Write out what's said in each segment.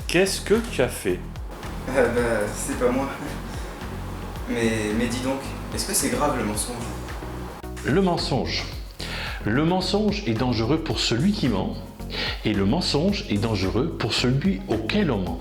Qu'est-ce que tu as fait? C'est pas moi. Mais dis donc, est-ce que c'est grave le mensonge? Le mensonge. Le mensonge est dangereux pour celui qui ment, et le mensonge est dangereux pour celui auquel on ment.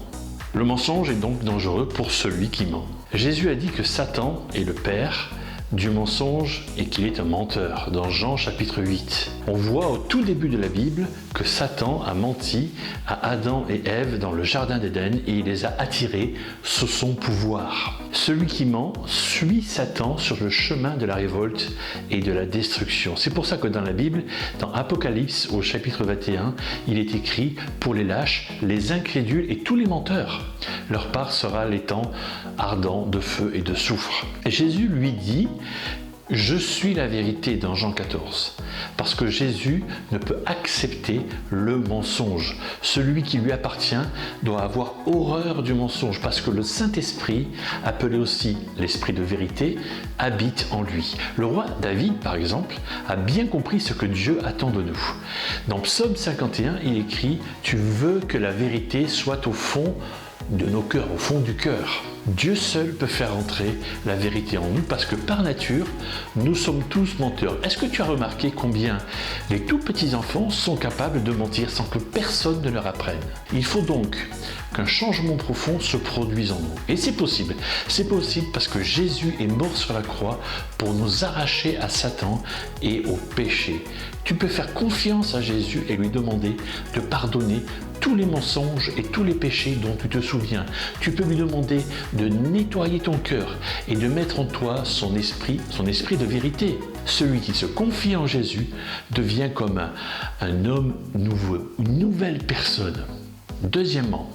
Le mensonge est donc dangereux pour celui qui ment. Jésus a dit que Satan est le père du mensonge et qu'il est un menteur, dans Jean chapitre 8. On voit au tout début de la Bible que Satan a menti à Adam et Ève dans le jardin d'Éden et il les a attirés sous son pouvoir. Celui qui ment suit Satan sur le chemin de la révolte et de la destruction. C'est pour ça que dans la Bible, dans Apocalypse au chapitre 21, il est écrit « Pour les lâches, les incrédules et tous les menteurs, leur part sera l'étang ardent de feu et de soufre. » Et Jésus lui dit « Je suis la vérité » dans Jean 14. Parce que Jésus ne peut accepter le mensonge. Celui qui lui appartient doit avoir horreur du mensonge parce que le Saint-Esprit, appelé aussi l'Esprit de vérité, habite en lui. Le roi David, par exemple, a bien compris ce que Dieu attend de nous. Dans Psaume 51, il écrit « Tu veux que la vérité soit au fond de nos cœurs, au fond du cœur. » Dieu seul peut faire entrer la vérité en nous parce que par nature, nous sommes tous menteurs. Est-ce que tu as remarqué combien les tout petits enfants sont capables de mentir sans que personne ne leur apprenne? Il faut donc qu'un changement profond se produise en nous. Et c'est possible. C'est possible parce que Jésus est mort sur la croix pour nous arracher à Satan et au péché. Tu peux faire confiance à Jésus et lui demander de pardonner tous les mensonges et tous les péchés dont tu te souviens. Tu peux lui demander de nettoyer ton cœur et de mettre en toi son esprit de vérité. Celui qui se confie en Jésus devient comme un homme nouveau, une nouvelle personne. Deuxièmement,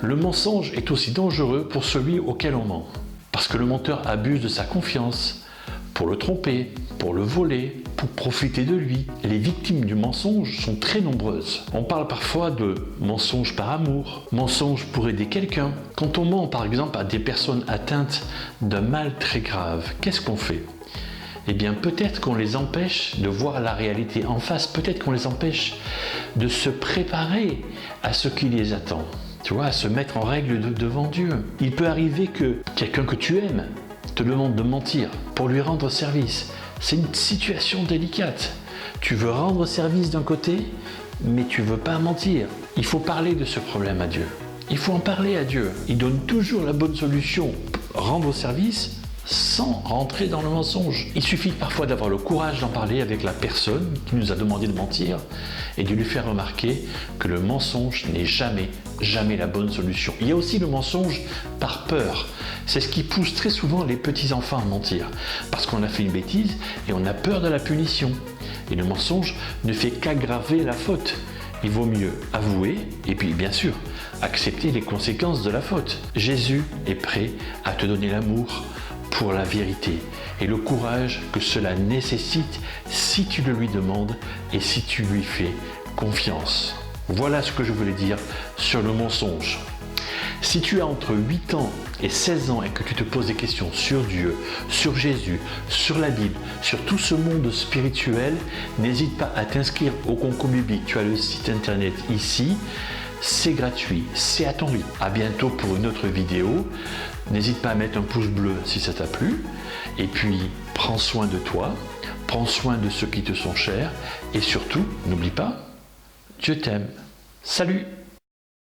le mensonge est aussi dangereux pour celui auquel on ment. Parce que le menteur abuse de sa confiance pour le tromper, pour le voler, pour profiter de lui. Les victimes du mensonge sont très nombreuses. On parle parfois de mensonge par amour, mensonge pour aider quelqu'un. Quand on ment par exemple à des personnes atteintes d'un mal très grave, qu'est-ce qu'on fait? Eh bien peut-être qu'on les empêche de voir la réalité en face, peut-être qu'on les empêche de se préparer à ce qui les attend. Tu vois, à se mettre en règle devant Dieu. Il peut arriver que quelqu'un que tu aimes te demande de mentir pour lui rendre service. C'est une situation délicate. Tu veux rendre service d'un côté, mais tu ne veux pas mentir. Il faut parler de ce problème à Dieu. Il faut en parler à Dieu. Il donne toujours la bonne solution. Rendre service sans rentrer dans le mensonge. Il suffit parfois d'avoir le courage d'en parler avec la personne qui nous a demandé de mentir et de lui faire remarquer que le mensonge n'est jamais la bonne solution. Il y a aussi le mensonge par peur. C'est ce qui pousse très souvent les petits-enfants à mentir, parce qu'on a fait une bêtise et on a peur de la punition. Et le mensonge ne fait qu'aggraver la faute. Il vaut mieux avouer et puis bien sûr accepter les conséquences de la faute. Jésus est prêt à te donner l'amour pour la vérité et le courage que cela nécessite si tu le lui demandes et si tu lui fais confiance. Voilà ce que je voulais dire sur le mensonge. Si tu as entre 8 ans et 16 ans et que tu te poses des questions sur Dieu, sur Jésus, sur la Bible, sur tout ce monde spirituel, n'hésite pas à t'inscrire au concours biblique. Tu as le site internet ici. C'est gratuit, c'est à ton rythme. À bientôt pour une autre vidéo. N'hésite pas à mettre un pouce bleu si ça t'a plu. Et puis, prends soin de toi, prends soin de ceux qui te sont chers. Et surtout, n'oublie pas, Dieu t'aime. Salut!